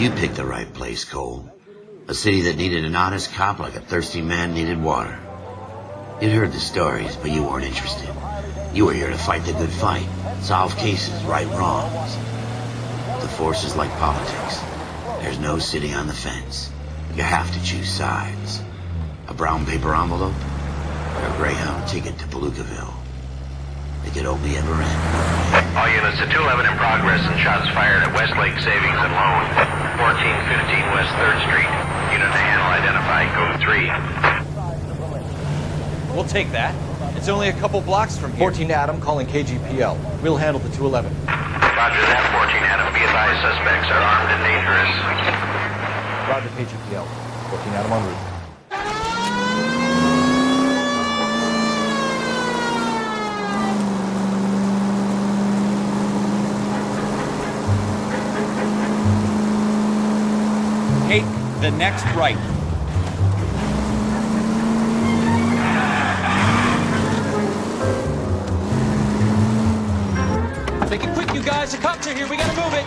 You picked the right place, Cole. A city that needed an honest cop like a thirsty man needed water. You'd heard the stories, but you weren't interested. You were here to fight the good fight, solve cases, right wrongs. The force is like politics. There's no sitting on the fence. You have to choose sides. A brown paper envelope or a Greyhound ticket to Palookaville. It could only ever end. All units to 211 in progress and shots fired at Westlake Savings and Loan, 1415 West 3rd Street. Unit to handle identified, code 3. We'll take that. It's only a couple blocks from here. 14 Adam calling KGPL. We'll handle the 211. Roger that, 14 Adam. Be advised, suspects are armed and dangerous. Roger KGPL. 14 Adam en route. Take the next right. Make it quick, you guys. The cops are here. We gotta move it.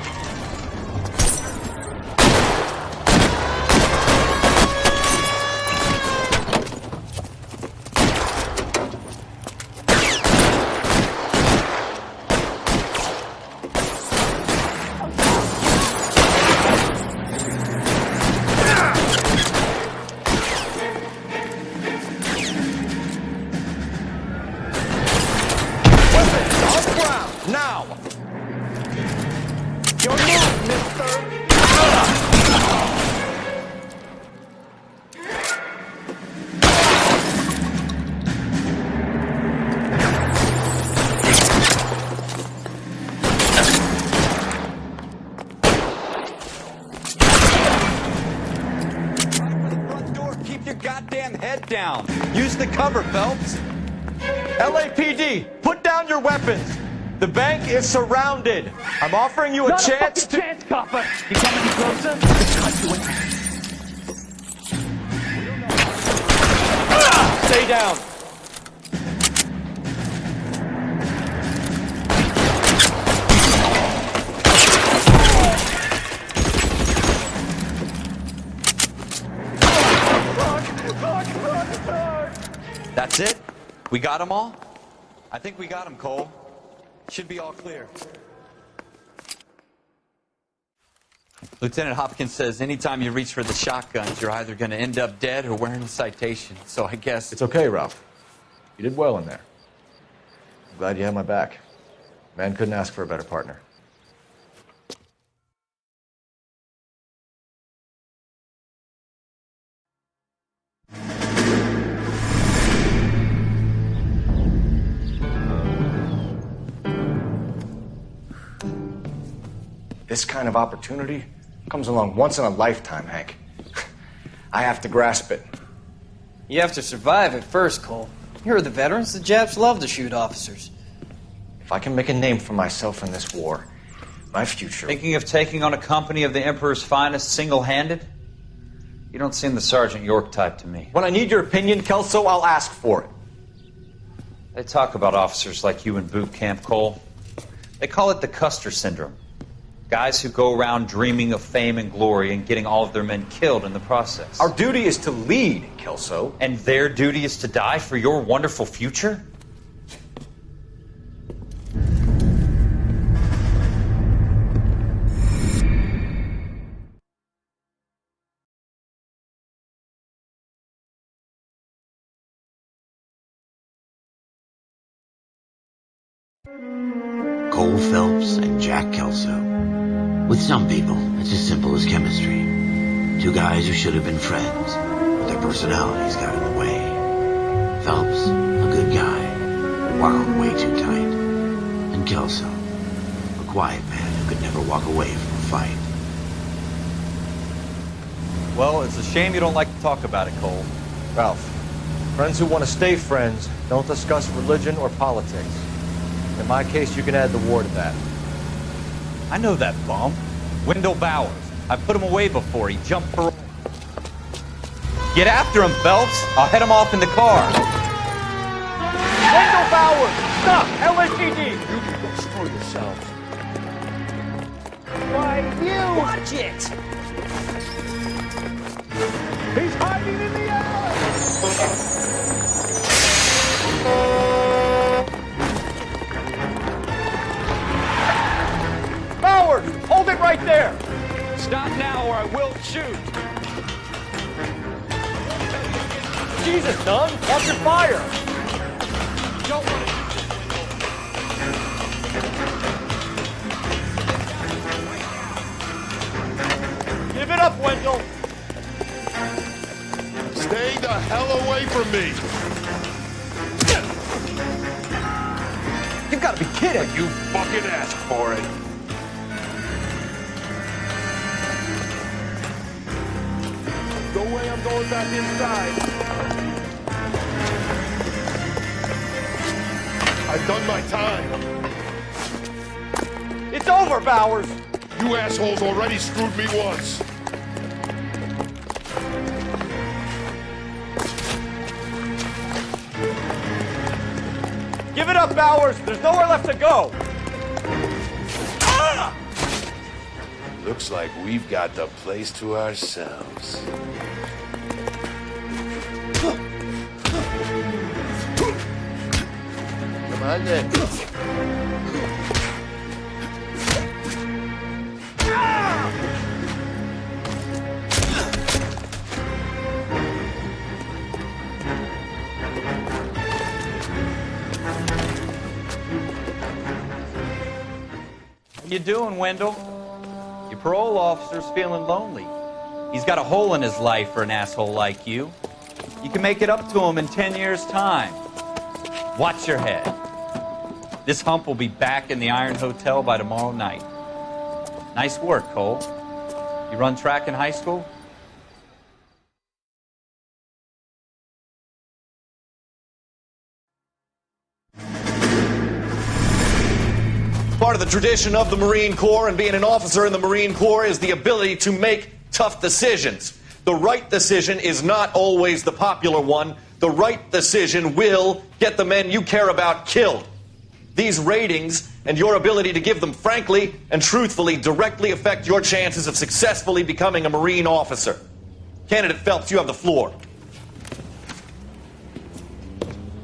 Down. Use the cover, Phelps. LAPD, put down your weapons. The bank is surrounded. I'm offering you a chance to... chance, copper. You coming any closer? Stay down. That's it? We got them all? I think we got them, Cole. Should be all clear. Lieutenant Hopkins says anytime you reach for the shotguns, you're either going to end up dead or wearing a citation. So I guess... It's okay, Ralph. You did well in there. I'm glad you had my back. Man couldn't ask for a better partner. This kind of opportunity comes along once in a lifetime, Hank. I have to grasp it. You have to survive it first, Cole. Here are the veterans. The Japs love to shoot officers. If I can make a name for myself in this war, my future... Thinking of taking on a company of the Emperor's finest single-handed? You don't seem the Sergeant York type to me. When I need your opinion, Kelso, I'll ask for it. They talk about officers like you in boot camp, Cole. They call it the Custer Syndrome. Guys who go around dreaming of fame and glory and getting all of their men killed in the process. Our duty is to lead, Kelso. And their duty is to die for your wonderful future? Cole Phelps and Jack Kelso. With some people, it's as simple as chemistry. Two guys who should have been friends, but their personalities got in the way. Phelps, a good guy, wound way too tight. And Kelso, a quiet man who could never walk away from a fight. Well, it's a shame you don't like to talk about it, Cole. Ralph, friends who want to stay friends don't discuss religion or politics. In my case, you can add the war to that. I know that bum. Wendell Bowers. I put him away before. He jumped parole. Get after him, Phelps. I'll head him off in the car. Wendell Bowers! Stop! LAPD! You can go screw yourselves. Why, you! Watch it! He's hiding in the alley! Bowers, hold it right there. Stop now or I will shoot. Jesus, Dunn, watch your fire. Don't want to. Give it up, Wendell. Stay the hell away from me! You've got to be kidding. You fucking asked for it! No way I'm going back inside. I've done my time. It's over, Bowers. You assholes already screwed me once. Give it up, Bowers. There's nowhere left to go. Looks like we've got the place to ourselves. Come on then. How you doing, Wendell? Your parole officer's feeling lonely. He's got a hole in his life for an asshole like you. You can make it up to him in 10 years' time. Watch your head. This hump will be back in the Iron Hotel by tomorrow night. Nice work, Cole. You run track in high school? Part of the tradition of the Marine Corps and being an officer in the Marine Corps is the ability to make tough decisions. The right decision is not always the popular one. The right decision will get the men you care about killed. These ratings and your ability to give them frankly and truthfully directly affect your chances of successfully becoming a Marine officer. Candidate Phelps, you have the floor.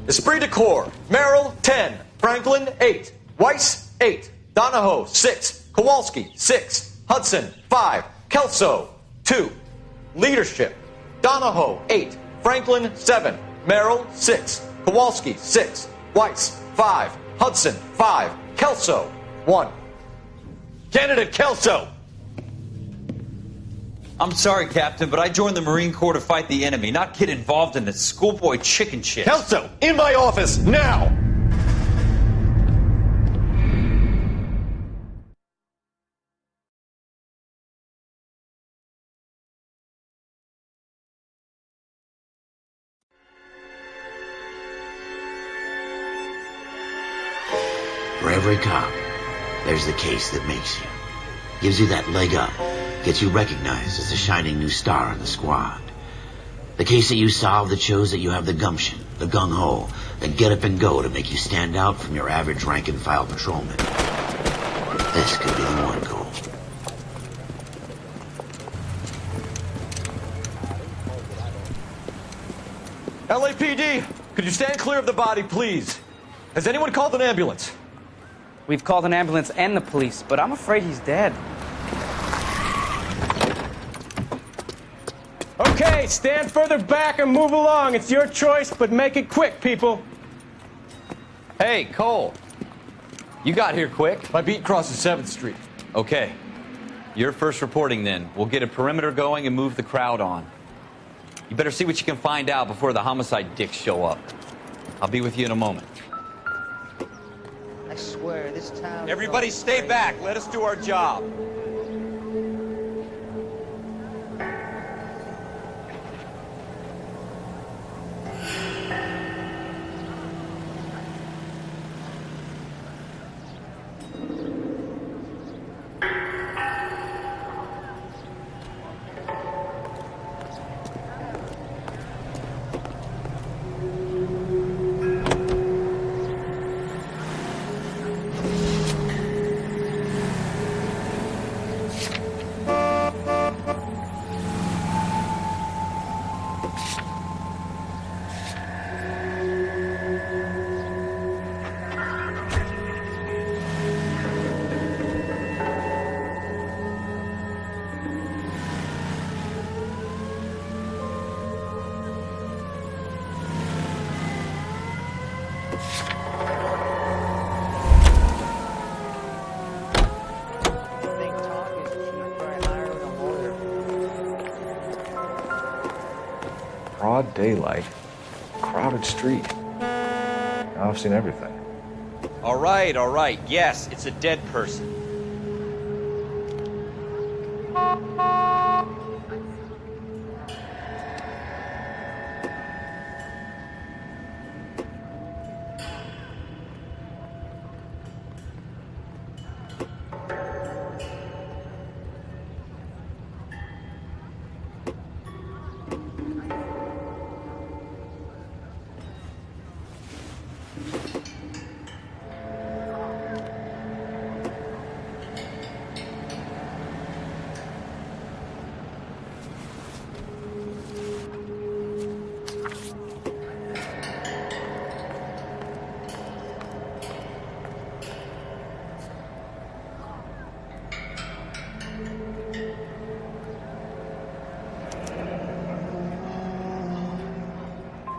Esprit de Corps, Merrill, 10. Franklin, 8. Weiss, 8. Donahoe, 6. Kowalski, 6. Hudson, 5. Kelso, 2. Leadership, Donahoe, 8. Franklin, 7. Merrill, 6. Kowalski, 6. Weiss, 5. Hudson, 5. Kelso, 1. Candidate Kelso! I'm sorry, Captain, but I joined the Marine Corps to fight the enemy, not get involved in this schoolboy chicken shit. Kelso, in my office, now! For every cop, there's the case that makes you. Gives you that leg up. Gets you recognized as a shining new star in the squad. The case that you solve that shows that you have the gumption, the gung-ho, the get up and go to make you stand out from your average rank-and-file patrolman. This could be the one, Cole. LAPD, could you stand clear of the body, please? Has anyone called an ambulance? We've called an ambulance and the police, but I'm afraid he's dead. Okay, stand further back and move along. It's your choice, but make it quick, people. Hey, Cole. You got here quick. My beat crosses 7th Street. Okay. You're first reporting then. We'll get a perimeter going and move the crowd on. You better see what you can find out before the homicide dicks show up. I'll be with you in a moment. I swear, this town... Everybody stay back. Let us do our job. Broad daylight. Crowded street. Now I've seen everything. All right. Yes, it's a dead person.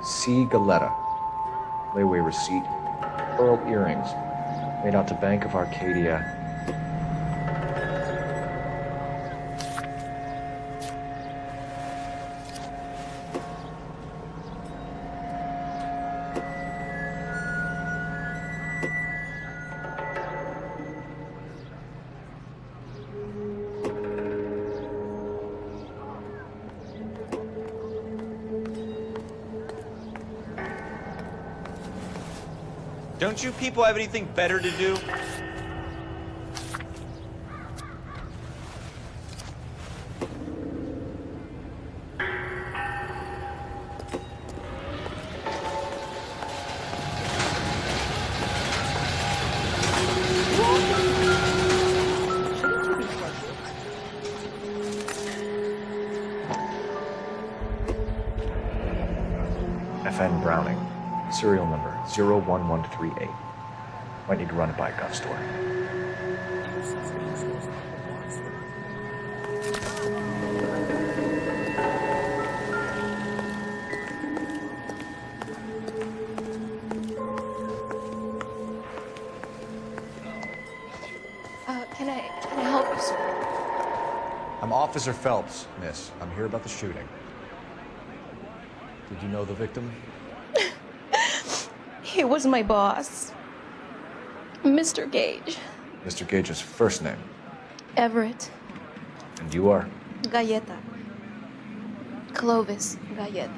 C. Galetta. Layaway receipt. Pearl earrings. Made out to Bank of Arcadia. Don't you people have anything better to do? FN Browning. Serial number 01138. Might need to run it by a gun store. Can I help you, sir? I'm Officer Phelps, miss. I'm here about the shooting. Did you know the victim? He was my boss, Mr. Gage. Mr. Gage's first name. Everett. And you are? Galleta. Clovis Galleta.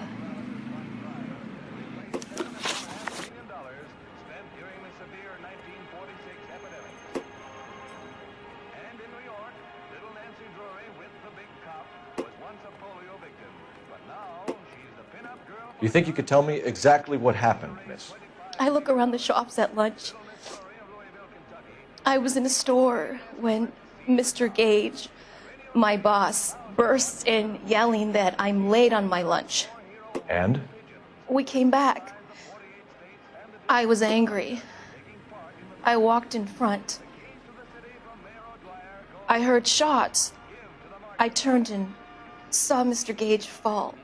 You think you could tell me exactly what happened, miss? I look around the shops at lunch. I was in a store when Mr. Gage, my boss, bursts in yelling that I'm late on my lunch. And? We came back. I was angry. I walked in front. I heard shots. I turned and saw Mr. Gage fall.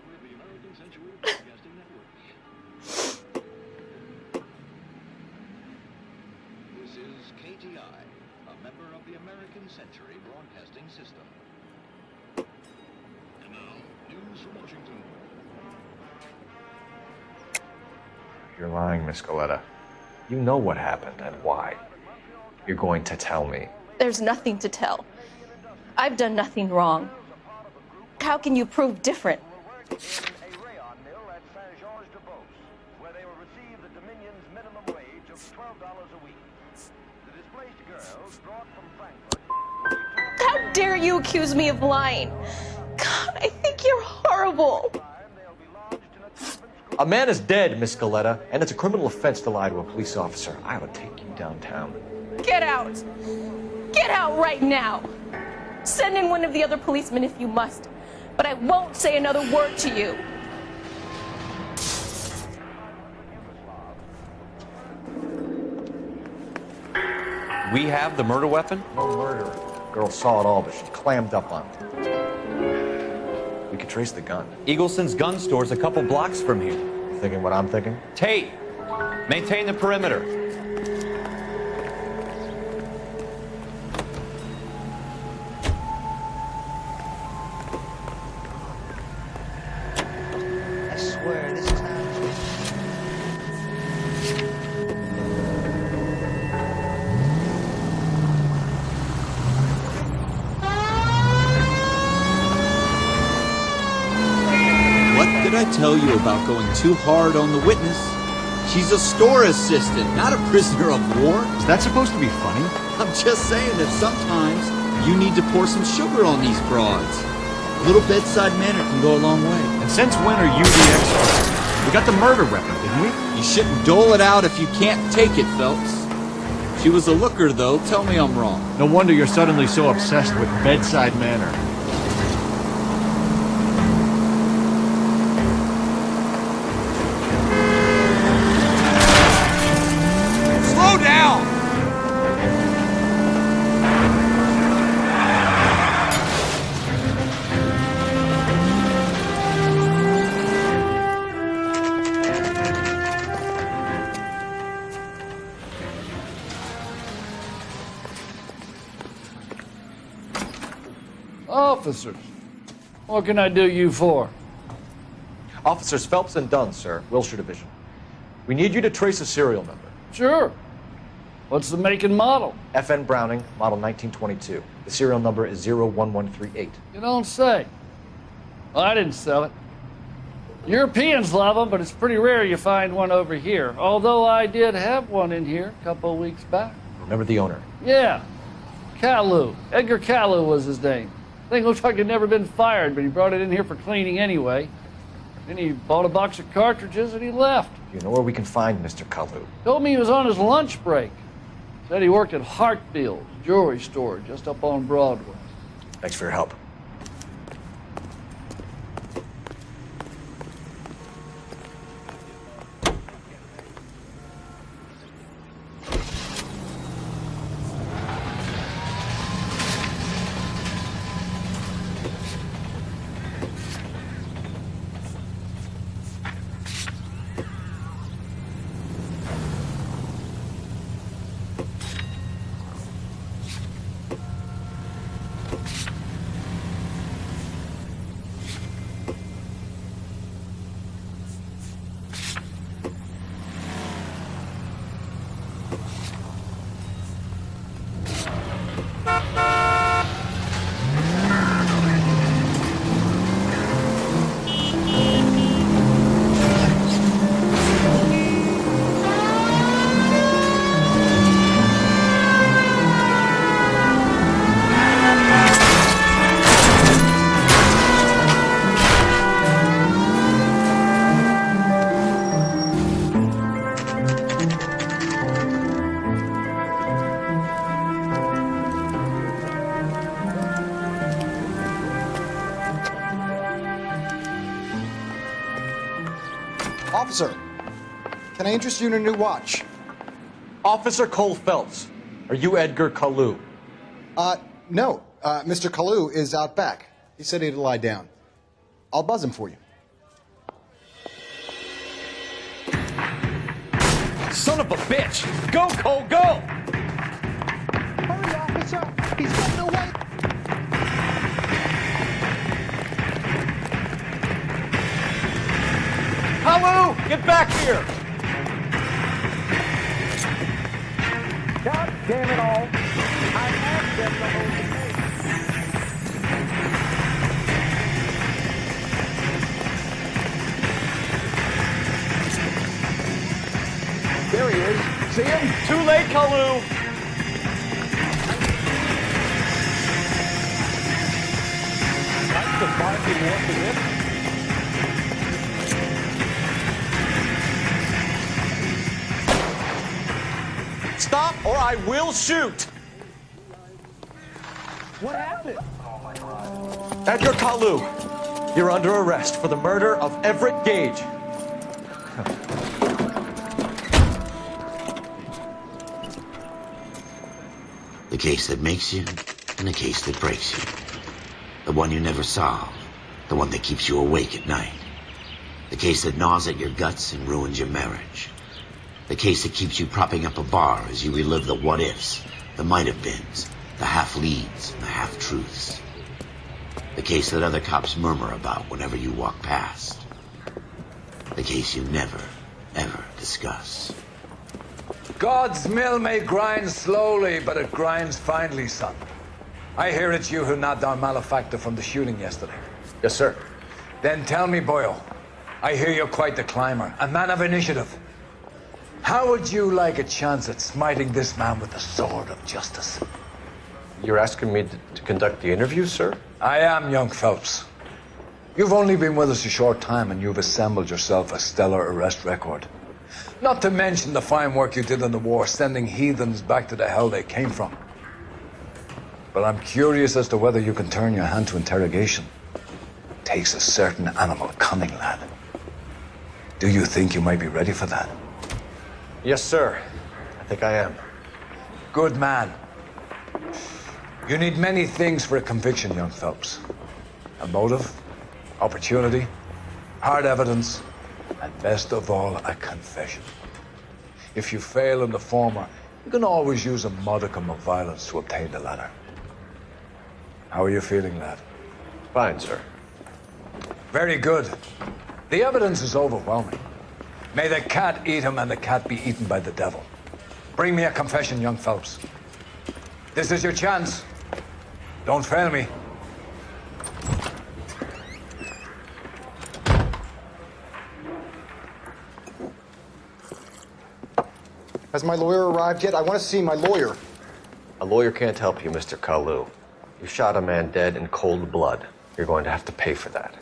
You're lying, Miss Galetta. You know what happened and why. You're going to tell me. There's nothing to tell. I've done nothing wrong. How can you prove different? How dare you accuse me of lying? God, I think you're horrible. A man is dead, Miss Galetta, and it's a criminal offense to lie to a police officer. I ought to take you downtown. Get out! Get out right now! Send in one of the other policemen if you must, but I won't say another word to you. We have the murder weapon? No murder. Girl saw it all, but she clammed up on it. We could trace the gun. Eagleson's gun store's a couple blocks from here. You thinking what I'm thinking? Tate, maintain the perimeter. I swear I tell you about going too hard on the witness? She's a store assistant, not a prisoner of war. Is that supposed to be funny? I'm just saying that sometimes you need to pour some sugar on these broads. A little bedside manner can go a long way. And since when are you the expert? We got the murder record, didn't we? You shouldn't dole it out if you can't take it, Phelps. She was a looker, though. Tell me I'm wrong. No wonder you're suddenly so obsessed with bedside manner. Slow down! Officers, what can I do you for? Officers Phelps and Dunn, sir, Wilshire Division. We need you to trace a serial number. Sure. What's the make and model? FN Browning, model 1922. The serial number is 01138. You don't say. Well, I didn't sell it. Europeans love them, but it's pretty rare you find one over here. Although I did have one in here a couple of weeks back. Remember the owner? Yeah. Caillou. Edgar Caillou was his name. Thing looks like he'd never been fired, but he brought it in here for cleaning anyway. Then he bought a box of cartridges and he left. You know where we can find Mr. Kalu? Told me he was on his lunch break. Said he worked at Hartfield's jewelry store just up on Broadway. Thanks for your help. Officer, can I interest you in a new watch? Officer Cole Phelps, are you Edgar Kalu? No. Mr. Kalu is out back. He said he'd lie down. I'll buzz him for you. Son of a bitch! Go, Cole, go! Hurry, officer! He's getting away! Kalu, get back here! God damn it all. I asked them to hold the case. There he is. See him? Too late, Kalu! That's the barking work of it. Stop or I will shoot! What happened? Edgar Kalu, you're under arrest for the murder of Everett Gage. The case that makes you and the case that breaks you. The one you never solve. The one that keeps you awake at night. The case that gnaws at your guts and ruins your marriage. The case that keeps you propping up a bar as you relive the what-ifs, the might-have-beens, the half-leads, and the half-truths. The case that other cops murmur about whenever you walk past. The case you never, ever discuss. God's mill may grind slowly, but it grinds finely, son. I hear it's you who nabbed our malefactor from the shooting yesterday. Yes, sir. Then tell me, Boyle, I hear you're quite the climber, a man of initiative. How would you like a chance at smiting this man with the sword of justice? You're asking me to conduct the interview, sir? I am, young Phelps. You've only been with us a short time and you've assembled yourself a stellar arrest record. Not to mention the fine work you did in the war, sending heathens back to the hell they came from. But I'm curious as to whether you can turn your hand to interrogation. It takes a certain animal cunning, lad. Do you think you might be ready for that? Yes, sir. I think I am. Good man. You need many things for a conviction, young Phelps. A motive, opportunity, hard evidence, and best of all, a confession. If you fail in the former, you can always use a modicum of violence to obtain the latter. How are you feeling, lad? Fine, sir. Very good. The evidence is overwhelming. May the cat eat him and the cat be eaten by the devil. Bring me a confession, young Phelps. This is your chance. Don't fail me. Has my lawyer arrived yet? I want to see my lawyer. A lawyer can't help you, Mr. Kalu. You shot a man dead in cold blood. You're going to have to pay for that.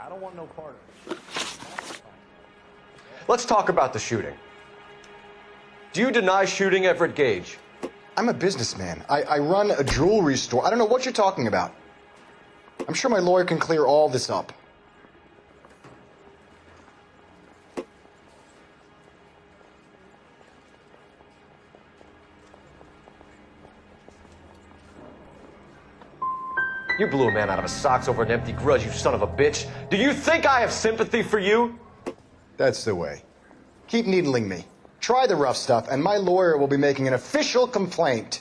I don't want no part of it. Let's talk about the shooting. Do you deny shooting Everett Gage? I'm a businessman. I run a jewelry store. I don't know what you're talking about. I'm sure my lawyer can clear all this up. You blew a man out of his socks over an empty grudge, you son of a bitch. Do you think I have sympathy for you? That's the way. Keep needling me. Try the rough stuff, and my lawyer will be making an official complaint.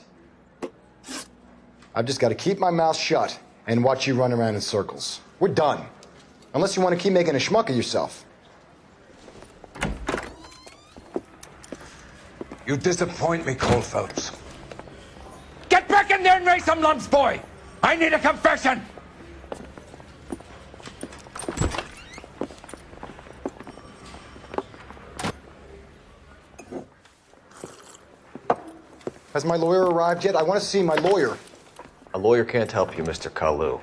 I've just got to keep my mouth shut and watch you run around in circles. We're done. Unless you want to keep making a schmuck of yourself. You disappoint me, Cole Phelps. Get back in there and raise some lumps, boy! I need a confession! Has my lawyer arrived yet? I want to see my lawyer. A lawyer can't help you, Mr. Kalu.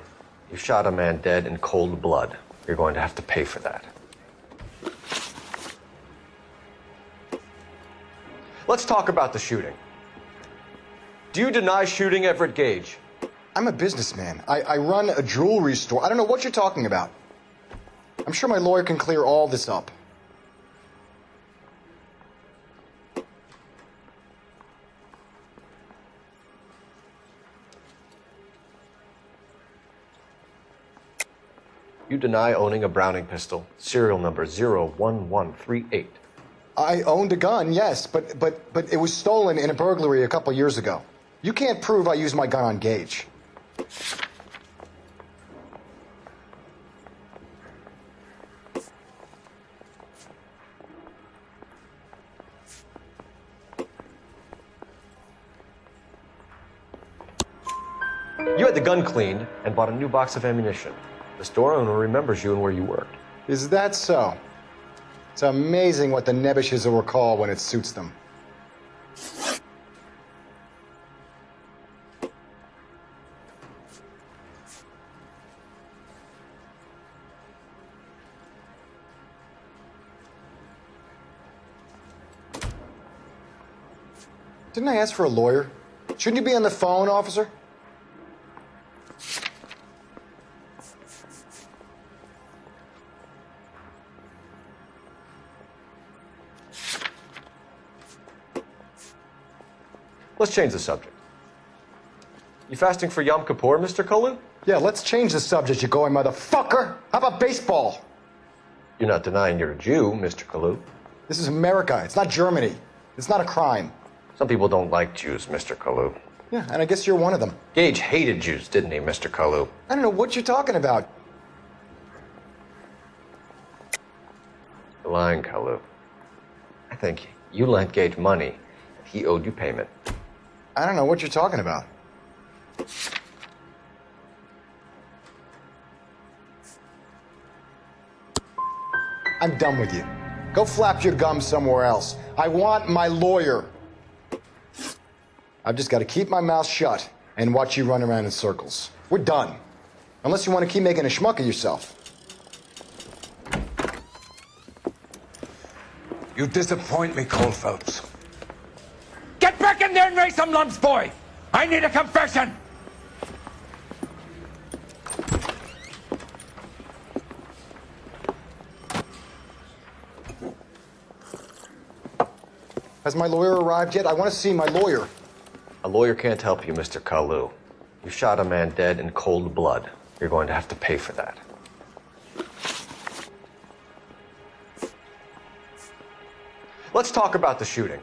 You shot a man dead in cold blood. You're going to have to pay for that. Let's talk about the shooting. Do you deny shooting Everett Gage? I'm a businessman. I run a jewelry store. I don't know what you're talking about. I'm sure my lawyer can clear all this up. You deny owning a Browning pistol, serial number 01138. I owned a gun, yes, but it was stolen in a burglary a couple years ago. You can't prove I used my gun on Gage. You had the gun cleaned and bought a new box of ammunition. The store owner remembers you and where you worked. Is that so? It's amazing what the nebbishes will recall when it suits them. Didn't I ask for a lawyer? Shouldn't you be on the phone, officer? Let's change the subject. You fasting for Yom Kippur, Mr. Kalu? Yeah, let's change the subject, you going motherfucker. How about baseball? You're not denying you're a Jew, Mr. Kalu. This is America. It's not Germany. It's not a crime. Some people don't like Jews, Mr. Kalu. Yeah, and I guess you're one of them. Gage hated Jews, didn't he, Mr. Kalu? I don't know what you're talking about. You're lying, Kalu. I think you lent Gage money. He owed you payment. I don't know what you're talking about. I'm done with you. Go flap your gums somewhere else. I want my lawyer. I've just got to keep my mouth shut and watch you run around in circles. We're done. Unless you want to keep making a schmuck of yourself. You disappoint me, Cole Phelps. Get back in there and raise some lumps, boy! I need a confession! Has my lawyer arrived yet? I want to see my lawyer. A lawyer can't help you, Mr. Kalu. You shot a man dead in cold blood. You're going to have to pay for that. Let's talk about the shooting.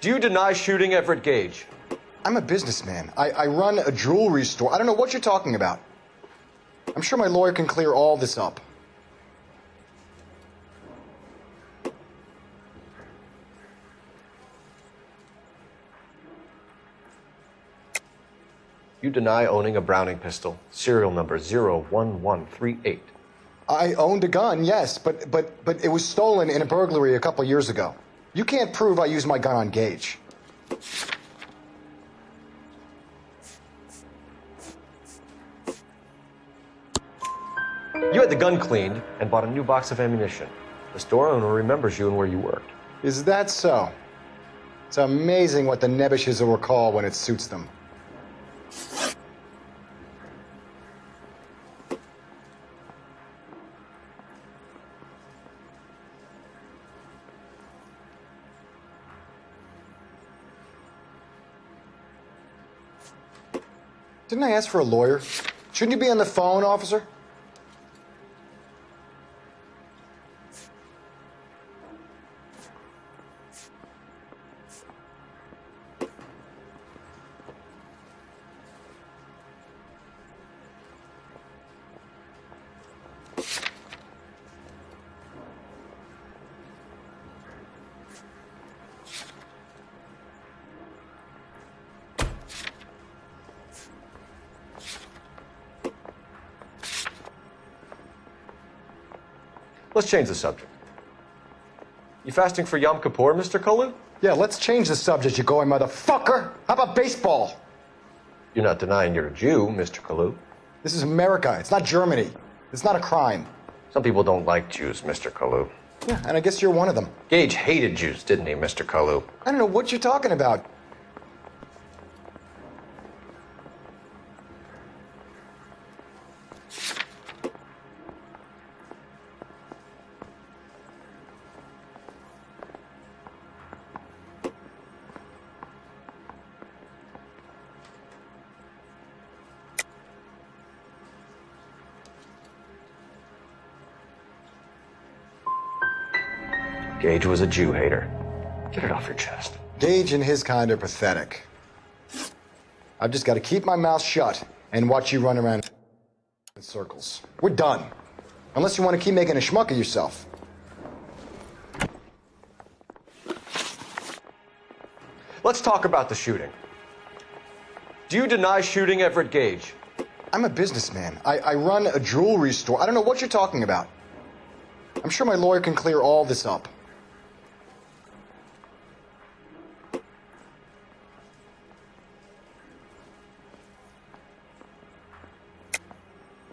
Do you deny shooting Everett Gage? I'm a businessman. I run a jewelry store. I don't know what you're talking about. I'm sure my lawyer can clear all this up. You deny owning a Browning pistol, serial number 01138. I owned a gun, yes, but it was stolen in a burglary a couple years ago. You can't prove I used my gun on Gage. You had the gun cleaned and bought a new box of ammunition. The store owner remembers you and where you worked. Is that so? It's amazing what the nebbishes will recall when it suits them. Didn't I ask for a lawyer? Shouldn't you be on the phone, officer? Let's change the subject. You fasting for Yom Kippur, Mr. Kalu? Yeah, let's change the subject, you going motherfucker. How about baseball? You're not denying you're a Jew, Mr. Kalu. This is America. It's not Germany. It's not a crime. Some people don't like Jews, Mr. Kalu. Yeah, and I guess you're one of them. Gage hated Jews, didn't he, Mr. Kalu? I don't know what you're talking about. Gage was a Jew hater. Get it off your chest. Gage and his kind are pathetic. I've just got to keep my mouth shut and watch you run around in circles. We're done. Unless you want to keep making a schmuck of yourself. Let's talk about the shooting. Do you deny shooting Everett Gage? I'm a businessman. I run a jewelry store. I don't know what you're talking about. I'm sure my lawyer can clear all this up.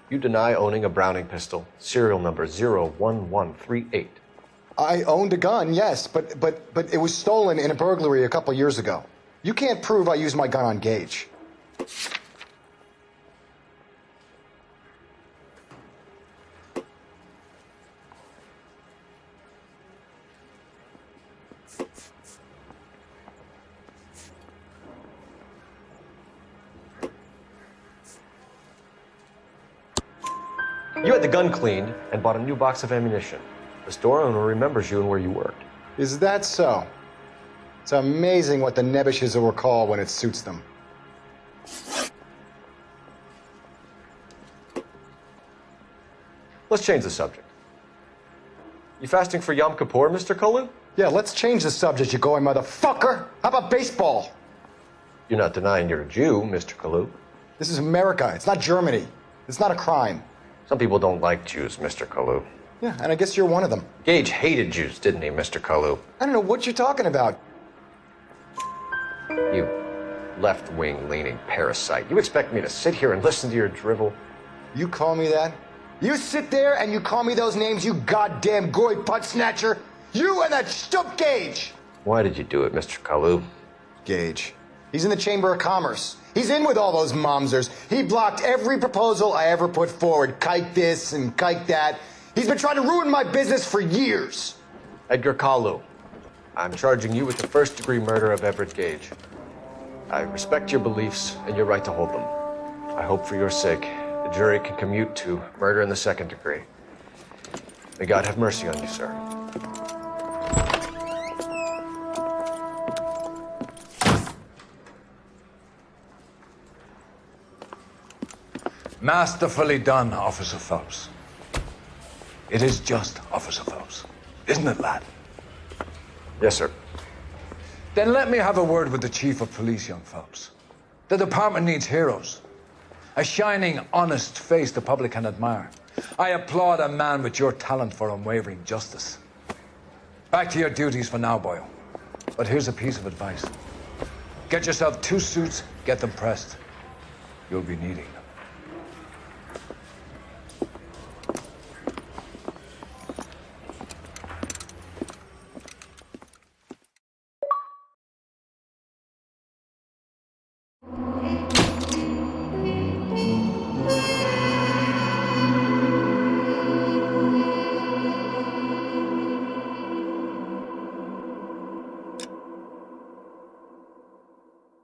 You deny owning a Browning pistol, serial number 01138. I owned a gun, yes, but it was stolen in a burglary a couple years ago. You can't prove I used my gun on Gage. You had the gun cleaned and bought a new box of ammunition. The store owner remembers you and where you worked. Is that so? It's amazing what the nebbishes will recall when it suits them. Let's change the subject. You fasting for Yom Kippur, Mr. Kalu? Yeah, let's change the subject, you going motherfucker. How about baseball? You're not denying you're a Jew, Mr. Kalu. This is America. It's not Germany. It's not a crime. Some people don't like Jews, Mr. Kalu. Yeah, and I guess you're one of them. Gage hated Jews, didn't he, Mr. Kalu? I don't know what you're talking about. You left-wing leaning parasite. You expect me to sit here and listen to your drivel? You call me that? You sit there and you call me those names, you goddamn goy putt snatcher? You and that stump Gage! Why did you do it, Mr. Kalu? Gage. He's in the Chamber of Commerce. He's in with all those momsers. He blocked every proposal I ever put forward. Kike this and kike that. He's been trying to ruin my business for years. Edgar Kalu, I'm charging you with the first-degree murder of Everett Gage. I respect your beliefs and your right to hold them. I hope for your sake the jury can commute to murder in the second degree. May God have mercy on you, sir. Masterfully done, Officer Phelps. It is just Officer Phelps, isn't it, lad? Yes, sir. Then let me have a word with the Chief of Police, young Phelps. The department needs heroes. A shining, honest face the public can admire. I applaud a man with your talent for unwavering justice. Back to your duties for now, Boyle. But here's a piece of advice. Get yourself 2 suits, get them pressed. You'll be needing them.